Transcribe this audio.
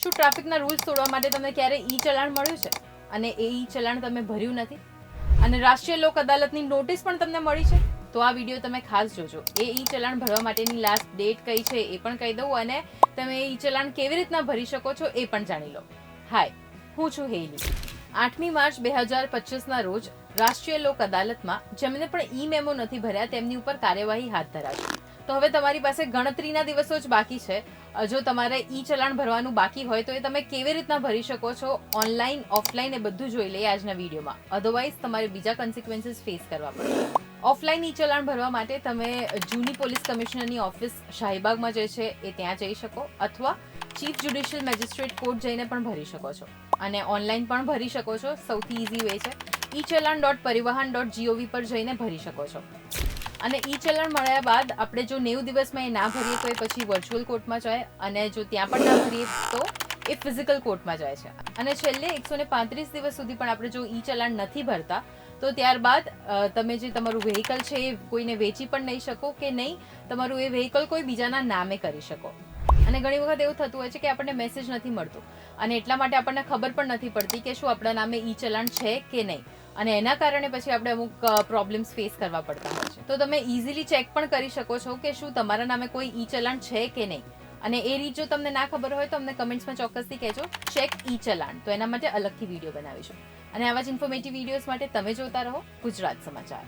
શું ટ્રાફિકના રૂલ્સ તોડવા માટે તમને ક્યારે ઈ ચલાણ મળ્યું છે અને એ ઈ ચલાણ તમે ભર્યું નથી? અને રાષ્ટ્રીય લોક અદાલતની નોટિસ પણ તમને મળી છે? તો આ વિડીયો તમે ખાસ જોજો. એ ઈ ચલાણ ભરવા માટેની લાસ્ટ ડેટ કઈ છે એ પણ કહી દઉં, અને તમે ઈ ચલાણ કેવી રીતના ભરી શકો છો એ પણ જાણી લો. હાય, હું છું હેલી. 8મી માર્ચ 2025ના રોજ રાષ્ટ્રીય લોક અદાલતમાં જેમને પણ ઈ મેમો નથી ભર્યા તેમની ઉપર કાર્યવાહી હાથ ધરાશે. તો હવે તમારી પાસે ગણતરીના દિવસો જ બાકી છે. જો તમારે ઈ ચલાણ ભરવાનું બાકી હોય તો એ તમે કેવી રીતના ભરી શકો છો, ઓનલાઈન ઓફલાઈન એ બધું જોઈ લઈએ આજના વિડીયોમાં. અધરવાઇઝ તમારે બીજા કન્સિક્વન્સીસ ફેસ કરવા પડે. ઓફલાઈન ઈ ચલાણ ભરવા માટે તમે જૂની પોલીસ કમિશનરની ઓફિસ શાહીબાગમાં જે છે એ ત્યાં જઈ શકો, અથવા ચીફ જ્યુડિશિયલ મેજિસ્ટ્રેટ કોર્ટ જઈને પણ ભરી શકો છો, અને ઓનલાઈન પણ ભરી શકો છો. સૌથી ઇઝી વે છે echallan.parivahan.gov પર જઈને ભરી શકો છો. અને ઈ ચલણ મળ્યા બાદ આપણે જો 90 દિવસમાં એ ના ભરીએ તો એ પછી વર્ચ્યુઅલ કોર્ટમાં જાય, અને જો ત્યાં પણ ના ભરીએ તો એ ફિઝિકલ કોર્ટમાં જાય છે. અને છેલ્લે 135 દિવસ સુધી પણ આપણે જો ઈ ચલાણ નથી ભરતા તો ત્યારબાદ તમે જે તમારું વ્હીકલ છે એ કોઈને વેચી પણ નહીં શકો, કે નહીં તમારું એ વ્હીકલ કોઈ બીજાના નામે કરી શકો. અને ઘણી વખત એવું થતું હોય છે કે આપણને મેસેજ નથી મળતો, અને એટલા માટે આપણને ખબર પણ નથી પડતી કે શું આપણા નામે ઈ ચલાણ છે કે નહીં, અને એના કારણે પછી આપણે અમુક પ્રોબ્લેમ્સ ફેસ કરવા પડતા હોય છે. તો તમે ઇઝીલી ચેક પણ કરી શકો છો કે શું તમારા નામે કોઈ ઈ ચલાણ છે કે નહીં. અને એ રીત જો તમને ના ખબર હોય તો અમને કમેન્ટ્સમાં ચોક્કસથી કહેજો, ચેક ઈ ચલાણ. તો એના માટે અલગથી વિડીયો બનાવીશું. અને આવા જ ઇન્ફોર્મેટિવ વિડીયોઝ માટે તમે જોતા રહો ગુજરાત સમાચાર.